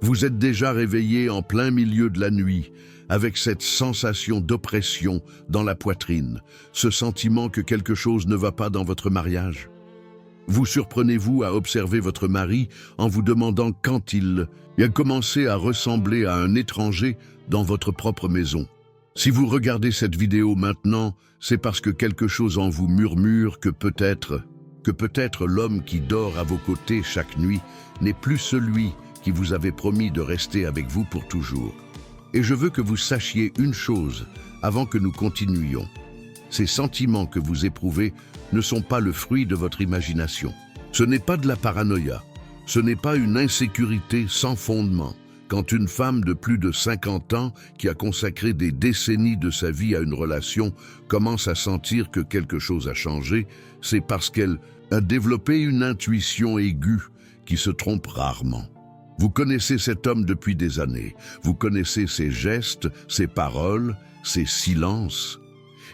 Vous êtes déjà réveillé en plein milieu de la nuit, avec cette sensation d'oppression dans la poitrine, ce sentiment que quelque chose ne va pas dans votre mariage. Vous surprenez-vous à observer votre mari en vous demandant quand il a commencé à ressembler à un étranger dans votre propre maison. Si vous regardez cette vidéo maintenant, c'est parce que quelque chose en vous murmure que peut-être l'homme qui dort à vos côtés chaque nuit n'est plus celui qui vous avait promis de rester avec vous pour toujours. Et je veux que vous sachiez une chose avant que nous continuions. Ces sentiments que vous éprouvez ne sont pas le fruit de votre imagination. Ce n'est pas de la paranoïa. Ce n'est pas une insécurité sans fondement. Quand une femme de plus de 50 ans, qui a consacré des décennies de sa vie à une relation, commence à sentir que quelque chose a changé, c'est parce qu'elle a développé une intuition aiguë qui se trompe rarement. Vous connaissez cet homme depuis des années. Vous connaissez ses gestes, ses paroles, ses silences.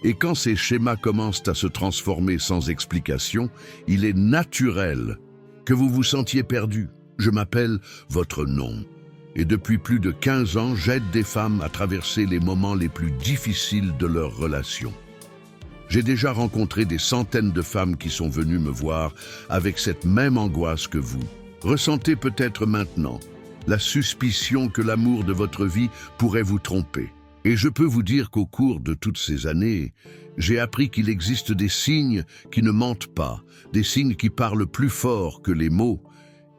Et quand ces schémas commencent à se transformer sans explication, il est naturel que vous vous sentiez perdu. Je m'appelle votre nom. Et depuis plus de 15 ans, j'aide des femmes à traverser les moments les plus difficiles de leur relation. J'ai déjà rencontré des centaines de femmes qui sont venues me voir avec cette même angoisse que vous. Ressentez peut-être maintenant la suspicion que l'amour de votre vie pourrait vous tromper. Et je peux vous dire qu'au cours de toutes ces années, j'ai appris qu'il existe des signes qui ne mentent pas, des signes qui parlent plus fort que les mots,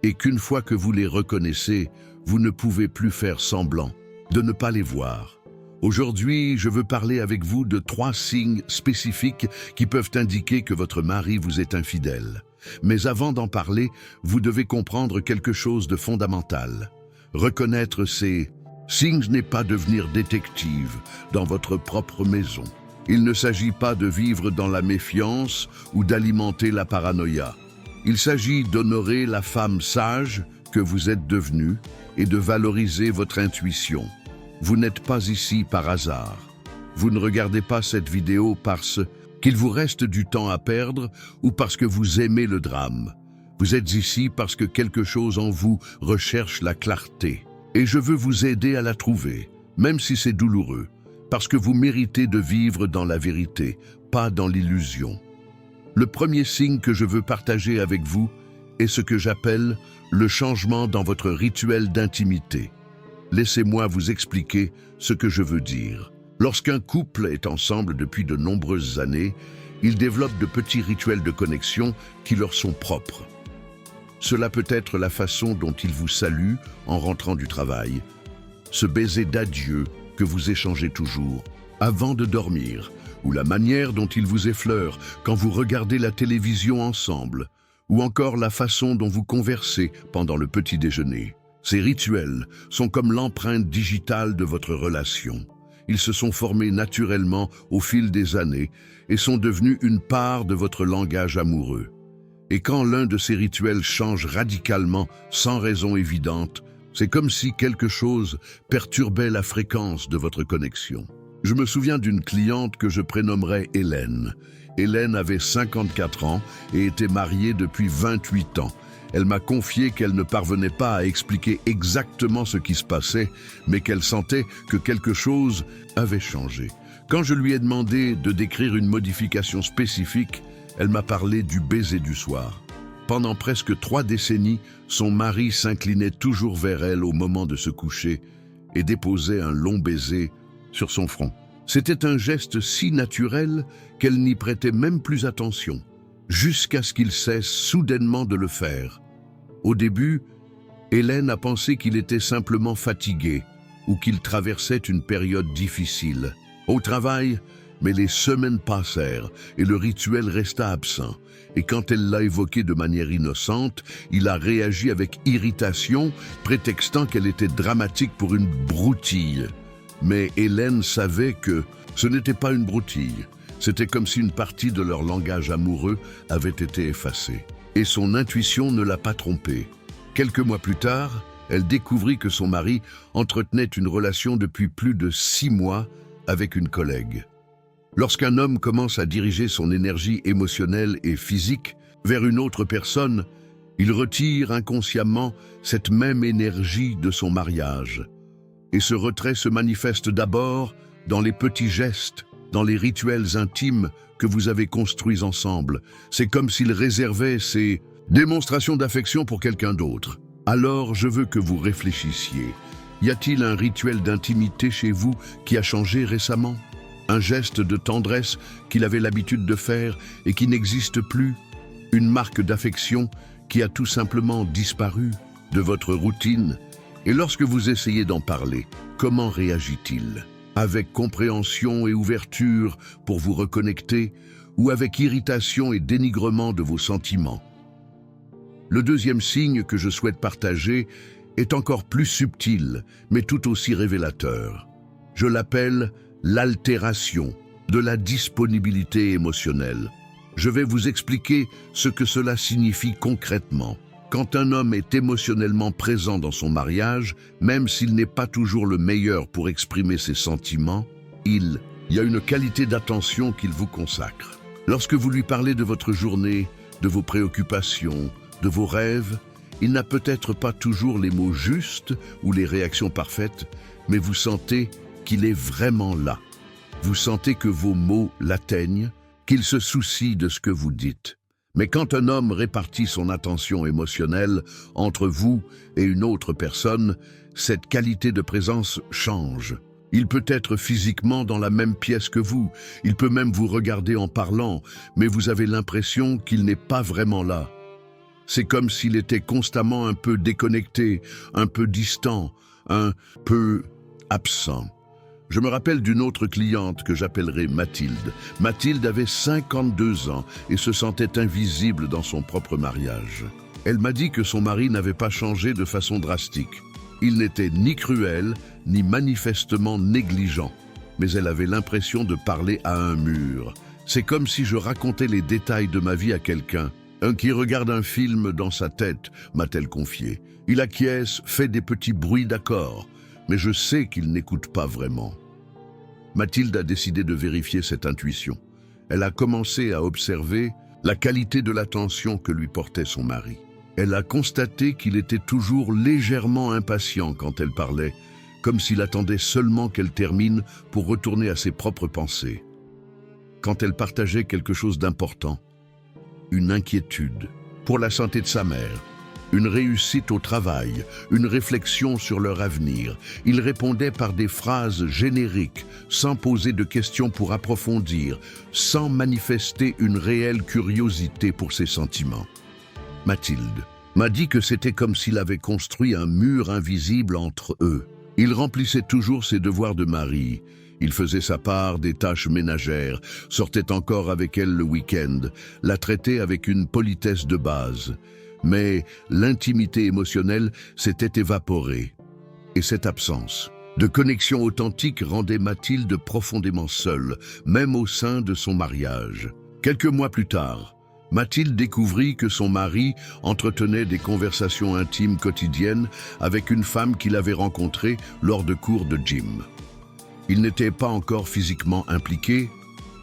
et qu'une fois que vous les reconnaissez, vous ne pouvez plus faire semblant de ne pas les voir. Aujourd'hui, je veux parler avec vous de 3 signes spécifiques qui peuvent indiquer que votre mari vous est infidèle. Mais avant d'en parler, vous devez comprendre quelque chose de fondamental. Reconnaître ces signes n'est pas devenir détective dans votre propre maison. Il ne s'agit pas de vivre dans la méfiance ou d'alimenter la paranoïa. Il s'agit d'honorer la femme sage que vous êtes devenue et de valoriser votre intuition. Vous n'êtes pas ici par hasard. Vous ne regardez pas cette vidéo parce qu'il vous reste du temps à perdre ou parce que vous aimez le drame. Vous êtes ici parce que quelque chose en vous recherche la clarté. Et je veux vous aider à la trouver, même si c'est douloureux, parce que vous méritez de vivre dans la vérité, pas dans l'illusion. Le premier signe que je veux partager avec vous est ce que j'appelle le changement dans votre rituel d'intimité. Laissez-moi vous expliquer ce que je veux dire. Lorsqu'un couple est ensemble depuis de nombreuses années, ils développent de petits rituels de connexion qui leur sont propres. Cela peut être la façon dont ils vous saluent en rentrant du travail, ce baiser d'adieu que vous échangez toujours avant de dormir, ou la manière dont ils vous effleurent quand vous regardez la télévision ensemble, ou encore la façon dont vous conversez pendant le petit déjeuner. Ces rituels sont comme l'empreinte digitale de votre relation. Ils se sont formés naturellement au fil des années et sont devenus une part de votre langage amoureux. Et quand l'un de ces rituels change radicalement, sans raison évidente, c'est comme si quelque chose perturbait la fréquence de votre connexion. Je me souviens d'une cliente que je prénommerais Hélène. Hélène avait 54 ans et était mariée depuis 28 ans. Elle m'a confié qu'elle ne parvenait pas à expliquer exactement ce qui se passait, mais qu'elle sentait que quelque chose avait changé. Quand je lui ai demandé de décrire une modification spécifique, elle m'a parlé du baiser du soir. Pendant presque 3 décennies, son mari s'inclinait toujours vers elle au moment de se coucher et déposait un long baiser sur son front. C'était un geste si naturel qu'elle n'y prêtait même plus attention, jusqu'à ce qu'il cesse soudainement de le faire. Au début, Hélène a pensé qu'il était simplement fatigué ou qu'il traversait une période difficile. Au travail, mais les semaines passèrent et le rituel resta absent. Et quand elle l'a évoqué de manière innocente, il a réagi avec irritation, prétextant qu'elle était dramatique pour une broutille. Mais Hélène savait que ce n'était pas une broutille. C'était comme si une partie de leur langage amoureux avait été effacée. Et son intuition ne l'a pas trompée. Quelques mois plus tard, elle découvrit que son mari entretenait une relation depuis plus de 6 mois avec une collègue. Lorsqu'un homme commence à diriger son énergie émotionnelle et physique vers une autre personne, Il retire inconsciemment cette même énergie de son mariage. Et ce retrait se manifeste d'abord dans les petits gestes, dans les rituels intimes que vous avez construits ensemble. C'est comme s'il réservait ces démonstrations d'affection pour quelqu'un d'autre. Alors je veux que vous réfléchissiez. Y a-t-il un rituel d'intimité chez vous qui a changé récemment? Un geste de tendresse qu'il avait l'habitude de faire et qui n'existe plus? Une marque d'affection qui a tout simplement disparu de votre routine? Et lorsque vous essayez d'en parler, comment réagit-il? Avec compréhension et ouverture pour vous reconnecter, ou avec irritation et dénigrement de vos sentiments? Le deuxième signe que je souhaite partager est encore plus subtil, mais tout aussi révélateur. Je l'appelle l'altération de la disponibilité émotionnelle. Je vais vous expliquer ce que cela signifie concrètement. Quand un homme est émotionnellement présent dans son mariage, même s'il n'est pas toujours le meilleur pour exprimer ses sentiments, il y a une qualité d'attention qu'il vous consacre. Lorsque vous lui parlez de votre journée, de vos préoccupations, de vos rêves, il n'a peut-être pas toujours les mots justes ou les réactions parfaites, mais vous sentez qu'il est vraiment là. Vous sentez que vos mots l'atteignent, qu'il se soucie de ce que vous dites. Mais quand un homme répartit son attention émotionnelle entre vous et une autre personne, cette qualité de présence change. Il peut être physiquement dans la même pièce que vous, il peut même vous regarder en parlant, mais vous avez l'impression qu'il n'est pas vraiment là. C'est comme s'il était constamment un peu déconnecté, un peu distant, un peu absent. Je me rappelle d'une autre cliente que j'appellerai Mathilde. Mathilde avait 52 ans et se sentait invisible dans son propre mariage. Elle m'a dit que son mari n'avait pas changé de façon drastique. Il n'était ni cruel, ni manifestement négligent. Mais elle avait l'impression de parler à un mur. C'est comme si je racontais les détails de ma vie à quelqu'un. Un qui regarde un film dans sa tête, m'a-t-elle confié. Il acquiesce, fait des petits bruits d'accord, mais je sais qu'il n'écoute pas vraiment. Mathilde a décidé de vérifier cette intuition. Elle a commencé à observer la qualité de l'attention que lui portait son mari. Elle a constaté qu'il était toujours légèrement impatient quand elle parlait, comme s'il attendait seulement qu'elle termine pour retourner à ses propres pensées. Quand elle partageait quelque chose d'important, une inquiétude pour la santé de sa mère, une réussite au travail, une réflexion sur leur avenir. Il répondait par des phrases génériques, sans poser de questions pour approfondir, sans manifester une réelle curiosité pour ses sentiments. Mathilde m'a dit que c'était comme s'il avait construit un mur invisible entre eux. Il remplissait toujours ses devoirs de mari. Il faisait sa part des tâches ménagères, sortait encore avec elle le week-end, la traitait avec une politesse de base. Mais l'intimité émotionnelle s'était évaporée. Et cette absence de connexion authentique rendait Mathilde profondément seule, même au sein de son mariage. Quelques mois plus tard, Mathilde découvrit que son mari entretenait des conversations intimes quotidiennes avec une femme qu'il avait rencontrée lors de cours de gym. Ils n'étaient pas encore physiquement impliqués,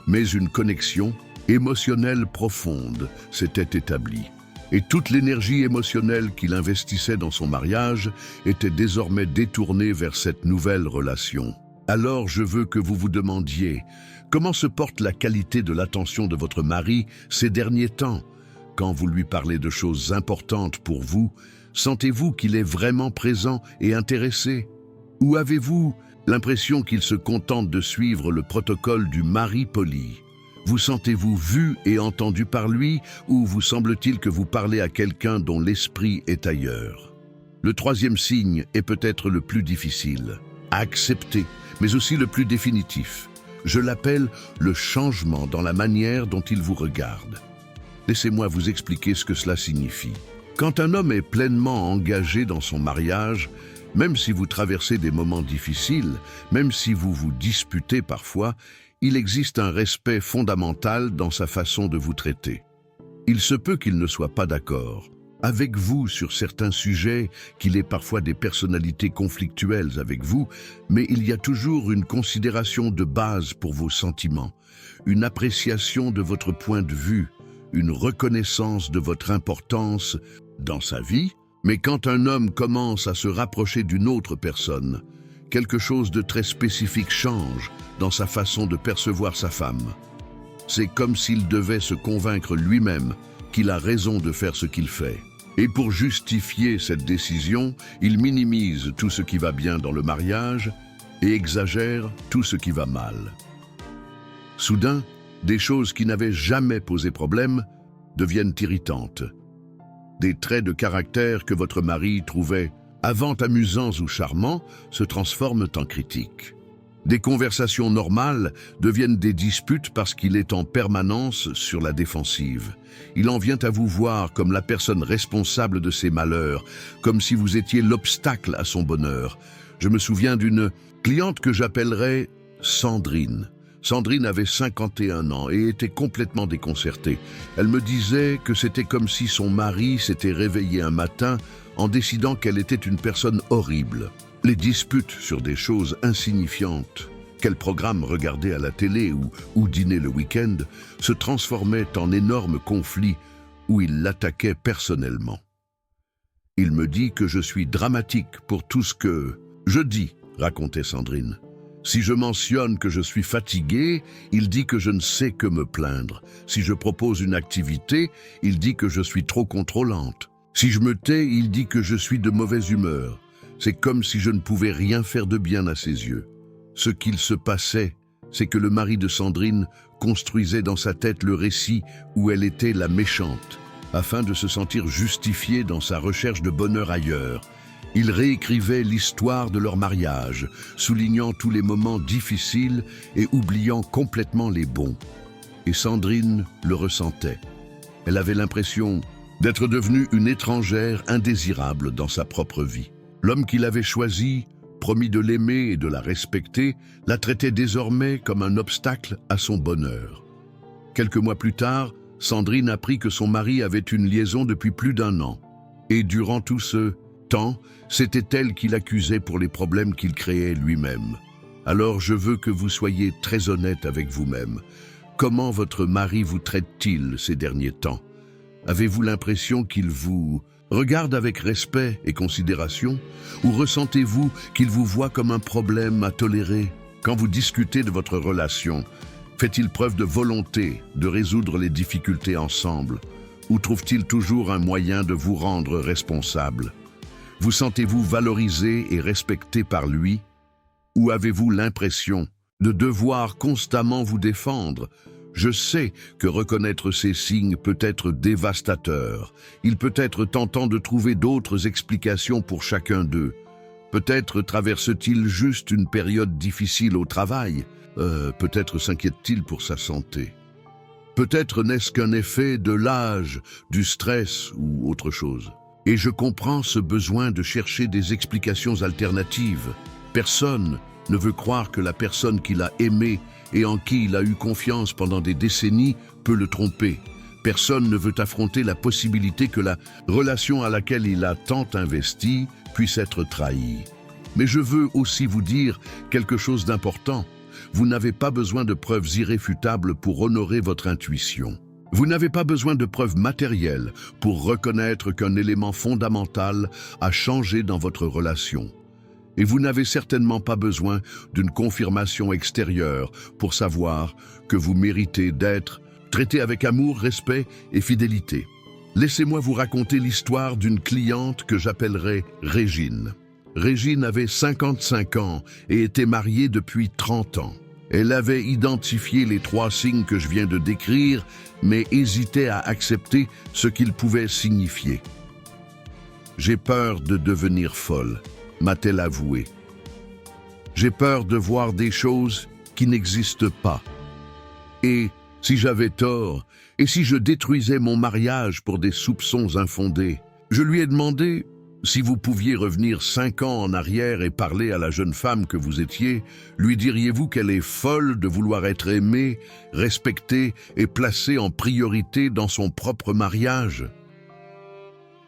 mais une connexion émotionnelle profonde s'était établie. Et toute l'énergie émotionnelle qu'il investissait dans son mariage était désormais détournée vers cette nouvelle relation. Alors je veux que vous vous demandiez, comment se porte la qualité de l'attention de votre mari ces derniers temps? Quand vous lui parlez de choses importantes pour vous, sentez-vous qu'il est vraiment présent et intéressé? Ou avez-vous l'impression qu'il se contente de suivre le protocole du mari poli? Vous sentez-vous vu et entendu par lui, ou vous semble-t-il que vous parlez à quelqu'un dont l'esprit est ailleurs? Le troisième signe est peut-être le plus difficile à accepter, mais aussi le plus définitif. Je l'appelle le changement dans la manière dont il vous regarde. Laissez-moi vous expliquer ce que cela signifie. Quand un homme est pleinement engagé dans son mariage, même si vous traversez des moments difficiles, même si vous vous disputez parfois, il existe un respect fondamental dans sa façon de vous traiter. Il se peut qu'il ne soit pas d'accord avec vous sur certains sujets, qu'il ait parfois des personnalités conflictuelles avec vous, mais il y a toujours une considération de base pour vos sentiments, une appréciation de votre point de vue, une reconnaissance de votre importance dans sa vie, mais quand un homme commence à se rapprocher d'une autre personne, quelque chose de très spécifique change dans sa façon de percevoir sa femme. C'est comme s'il devait se convaincre lui-même qu'il a raison de faire ce qu'il fait. Et pour justifier cette décision, il minimise tout ce qui va bien dans le mariage et exagère tout ce qui va mal. Soudain, des choses qui n'avaient jamais posé problème deviennent irritantes. Des traits de caractère que votre mari trouvait avant amusants ou charmants se transforment en critiques. Des conversations normales deviennent des disputes parce qu'il est en permanence sur la défensive. Il en vient à vous voir comme la personne responsable de ses malheurs, comme si vous étiez l'obstacle à son bonheur. Je me souviens d'une cliente que j'appellerais Sandrine. Sandrine avait 51 ans et était complètement déconcertée. Elle me disait que c'était comme si son mari s'était réveillé un matin en décidant qu'elle était une personne horrible. Les disputes sur des choses insignifiantes, quel programme regarder à la télé ou dîner le week-end, se transformaient en énormes conflits où il l'attaquait personnellement. Il me dit que je suis dramatique pour tout ce que je dis, racontait Sandrine. Si je mentionne que je suis fatiguée, il dit que je ne sais que me plaindre. Si je propose une activité, il dit que je suis trop contrôlante. Si je me tais, il dit que je suis de mauvaise humeur. C'est comme si je ne pouvais rien faire de bien à ses yeux. Ce qu'il se passait, c'est que le mari de Sandrine construisait dans sa tête le récit où elle était la méchante, afin de se sentir justifié dans sa recherche de bonheur ailleurs. Il réécrivait l'histoire de leur mariage, soulignant tous les moments difficiles et oubliant complètement les bons. Et Sandrine le ressentait. Elle avait l'impression d'être devenue une étrangère indésirable dans sa propre vie. L'homme qu'il avait choisi, promis de l'aimer et de la respecter, la traitait désormais comme un obstacle à son bonheur. Quelques mois plus tard, Sandrine apprit que son mari avait une liaison depuis plus d'1 an. Et durant tout ce temps, c'était elle qui l'accusait pour les problèmes qu'il créait lui-même. Alors je veux que vous soyez très honnête avec vous-même. Comment votre mari vous traite-t-il ces derniers temps? Avez-vous l'impression qu'il vous regarde avec respect et considération, ou ressentez-vous qu'il vous voit comme un problème à tolérer? Quand vous discutez de votre relation, fait-il preuve de volonté de résoudre les difficultés ensemble, ou trouve-t-il toujours un moyen de vous rendre responsable? Vous sentez-vous valorisé et respecté par lui, ou avez-vous l'impression de devoir constamment vous défendre? Je sais que reconnaître ces signes peut être dévastateur. Il peut être tentant de trouver d'autres explications pour chacun d'eux. Peut-être traverse-t-il juste une période difficile au travail. Peut-être s'inquiète-t-il pour sa santé. Peut-être n'est-ce qu'un effet de l'âge, du stress ou autre chose. Et je comprends ce besoin de chercher des explications alternatives. Personne ne veut croire que la personne qu'il a aimée et en qui il a eu confiance pendant des décennies peut le tromper. Personne ne veut affronter la possibilité que la relation à laquelle il a tant investi puisse être trahie. Mais je veux aussi vous dire quelque chose d'important. Vous n'avez pas besoin de preuves irréfutables pour honorer votre intuition. Vous n'avez pas besoin de preuves matérielles pour reconnaître qu'un élément fondamental a changé dans votre relation. Et vous n'avez certainement pas besoin d'une confirmation extérieure pour savoir que vous méritez d'être traité avec amour, respect et fidélité. Laissez-moi vous raconter l'histoire d'une cliente que j'appellerai Régine. Régine avait 55 ans et était mariée depuis 30 ans. Elle avait identifié les 3 signes que je viens de décrire, mais hésitait à accepter ce qu'ils pouvaient signifier. « J'ai peur de devenir folle », m'a-t-elle avoué. « J'ai peur de voir des choses qui n'existent pas. Et si j'avais tort, et si je détruisais mon mariage pour des soupçons infondés? » Je lui ai demandé si vous pouviez revenir 5 ans en arrière et parler à la jeune femme que vous étiez, lui diriez-vous qu'elle est folle de vouloir être aimée, respectée et placée en priorité dans son propre mariage?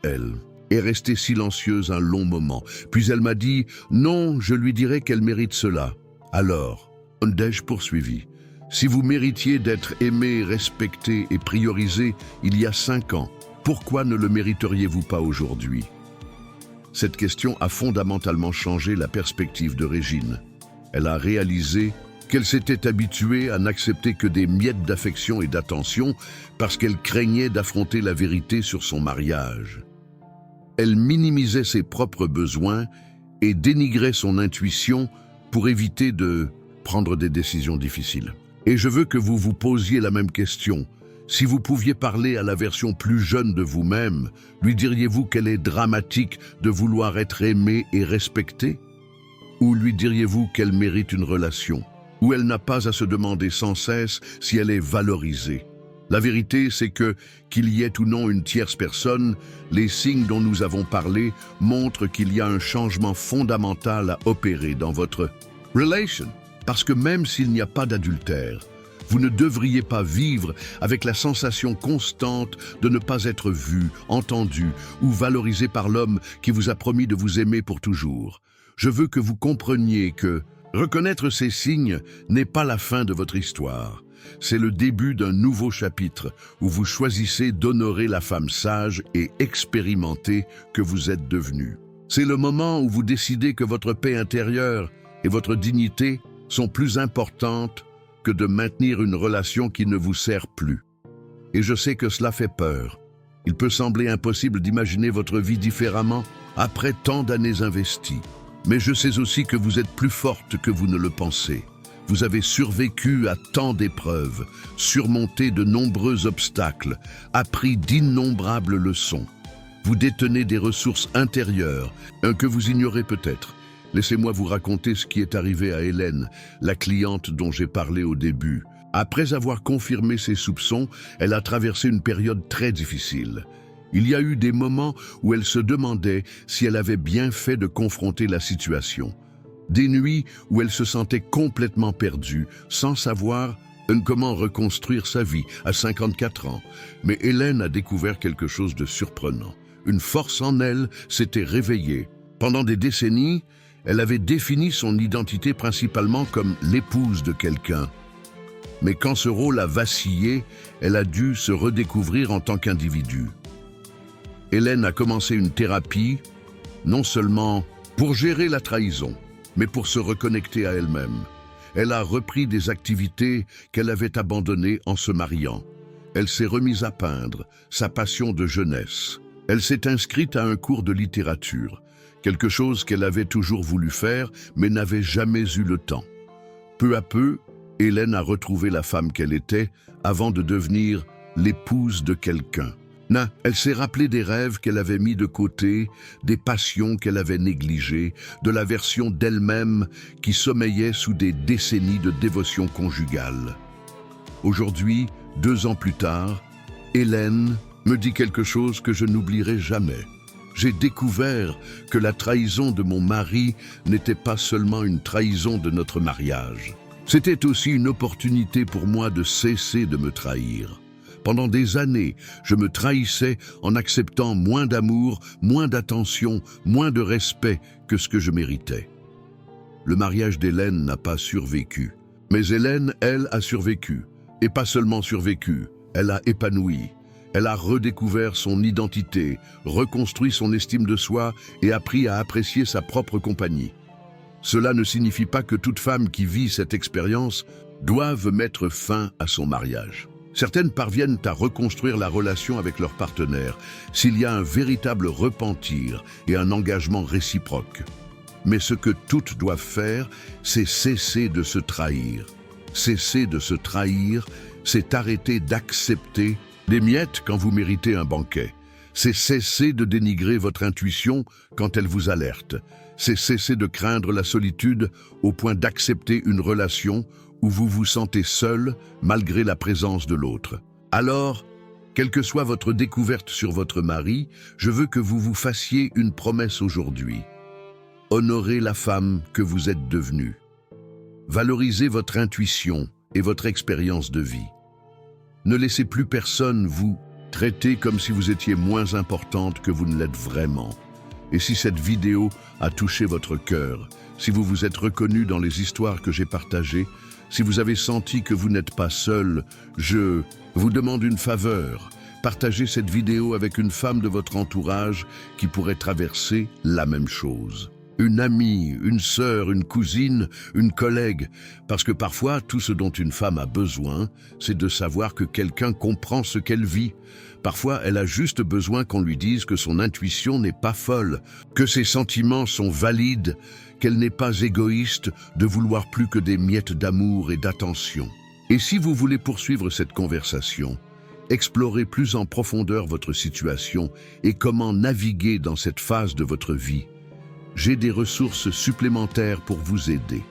Elle est restée silencieuse un long moment, puis elle m'a dit « Non, je lui dirai qu'elle mérite cela. » Alors, ai-je poursuivi, si vous méritiez d'être aimé, respecté et priorisé il y a 5 ans, Pourquoi ne le mériteriez-vous pas aujourd'hui? Cette question a fondamentalement changé la perspective de Régine. Elle a réalisé qu'elle s'était habituée à n'accepter que des miettes d'affection et d'attention parce qu'elle craignait d'affronter la vérité sur son mariage. Elle minimisait ses propres besoins et dénigrait son intuition pour éviter de prendre des décisions difficiles. Et je veux que vous vous posiez la même question. Si vous pouviez parler à la version plus jeune de vous-même, lui diriez-vous qu'elle est dramatique de vouloir être aimée et respectée? Ou lui diriez-vous qu'elle mérite une relation, où elle n'a pas à se demander sans cesse si elle est valorisée? La vérité, c'est que, qu'il y ait ou non une tierce personne, les signes dont nous avons parlé montrent qu'il y a un changement fondamental à opérer dans votre relation. Parce que même s'il n'y a pas d'adultère, vous ne devriez pas vivre avec la sensation constante de ne pas être vu, entendu ou valorisé par l'homme qui vous a promis de vous aimer pour toujours. Je veux que vous compreniez que reconnaître ces signes n'est pas la fin de votre histoire. C'est le début d'un nouveau chapitre où vous choisissez d'honorer la femme sage et expérimentée que vous êtes devenue. C'est le moment où vous décidez que votre paix intérieure et votre dignité sont plus importantes que de maintenir une relation qui ne vous sert plus. Et je sais que cela fait peur. Il peut sembler impossible d'imaginer votre vie différemment après tant d'années investies. Mais je sais aussi que vous êtes plus forte que vous ne le pensez. Vous avez survécu à tant d'épreuves, surmonté de nombreux obstacles, appris d'innombrables leçons. Vous détenez des ressources intérieures, que vous ignorez peut-être. Laissez-moi vous raconter ce qui est arrivé à Hélène, la cliente dont j'ai parlé au début. Après avoir confirmé ses soupçons, elle a traversé une période très difficile. Il y a eu des moments où elle se demandait si elle avait bien fait de confronter la situation. Des nuits où elle se sentait complètement perdue, sans savoir comment reconstruire sa vie à 54 ans. Mais Hélène a découvert quelque chose de surprenant. Une force en elle s'était réveillée. Pendant des décennies, elle avait défini son identité principalement comme l'épouse de quelqu'un. Mais quand ce rôle a vacillé, elle a dû se redécouvrir en tant qu'individu. Hélène a commencé une thérapie, non seulement pour gérer la trahison, mais pour se reconnecter à elle-même. Elle a repris des activités qu'elle avait abandonnées en se mariant. Elle s'est remise à peindre, sa passion de jeunesse. Elle s'est inscrite à un cours de littérature, quelque chose qu'elle avait toujours voulu faire, mais n'avait jamais eu le temps. Peu à peu, Hélène a retrouvé la femme qu'elle était avant de devenir l'épouse de quelqu'un. Elle s'est rappelée des rêves qu'elle avait mis de côté, des passions qu'elle avait négligées, de la version d'elle-même qui sommeillait sous des décennies de dévotion conjugale. Aujourd'hui, 2 ans plus tard, Hélène me dit quelque chose que je n'oublierai jamais. J'ai découvert que la trahison de mon mari n'était pas seulement une trahison de notre mariage. C'était aussi une opportunité pour moi de cesser de me trahir. Pendant des années, je me trahissais en acceptant moins d'amour, moins d'attention, moins de respect que ce que je méritais. Le mariage d'Hélène n'a pas survécu. Mais Hélène, elle, a survécu. Et pas seulement survécu, elle a épanoui. Elle a redécouvert son identité, reconstruit son estime de soi et appris à apprécier sa propre compagnie. Cela ne signifie pas que toute femme qui vit cette expérience doive mettre fin à son mariage. Certaines parviennent à reconstruire la relation avec leur partenaire s'il y a un véritable repentir et un engagement réciproque. Mais ce que toutes doivent faire, c'est cesser de se trahir. Cesser de se trahir, c'est arrêter d'accepter des miettes quand vous méritez un banquet. C'est cesser de dénigrer votre intuition quand elle vous alerte. C'est cesser de craindre la solitude au point d'accepter une relation où vous vous sentez seul malgré la présence de l'autre. Alors, quelle que soit votre découverte sur votre mari, je veux que vous vous fassiez une promesse aujourd'hui. Honorez la femme que vous êtes devenue. Valorisez votre intuition et votre expérience de vie. Ne laissez plus personne vous traiter comme si vous étiez moins importante que vous ne l'êtes vraiment. Et si cette vidéo a touché votre cœur, si vous vous êtes reconnu dans les histoires que j'ai partagées, si vous avez senti que vous n'êtes pas seul, je vous demande une faveur. Partagez cette vidéo avec une femme de votre entourage qui pourrait traverser la même chose. Une amie, une sœur, une cousine, une collègue. Parce que parfois, tout ce dont une femme a besoin, c'est de savoir que quelqu'un comprend ce qu'elle vit. Parfois, elle a juste besoin qu'on lui dise que son intuition n'est pas folle, que ses sentiments sont valides, qu'elle n'est pas égoïste de vouloir plus que des miettes d'amour et d'attention. Et si vous voulez poursuivre cette conversation, explorez plus en profondeur votre situation et comment naviguer dans cette phase de votre vie, j'ai des ressources supplémentaires pour vous aider.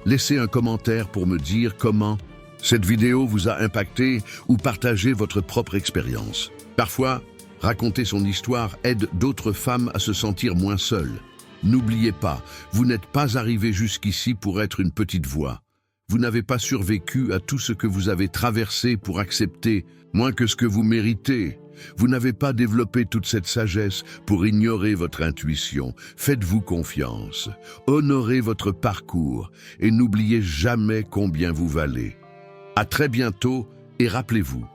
Laissez un commentaire pour me dire comment cette vidéo vous a impacté ou partagez votre propre expérience. Parfois, raconter son histoire aide d'autres femmes à se sentir moins seules. N'oubliez pas, vous n'êtes pas arrivé jusqu'ici pour être une petite voix. Vous n'avez pas survécu à tout ce que vous avez traversé pour accepter moins que ce que vous méritez. Vous n'avez pas développé toute cette sagesse pour ignorer votre intuition. Faites-vous confiance. Honorez votre parcours et n'oubliez jamais combien vous valez. À très bientôt et rappelez-vous,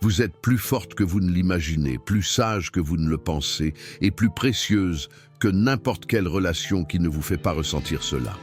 vous êtes plus forte que vous ne l'imaginez, plus sage que vous ne le pensez et plus précieuse que n'importe quelle relation qui ne vous fait pas ressentir cela.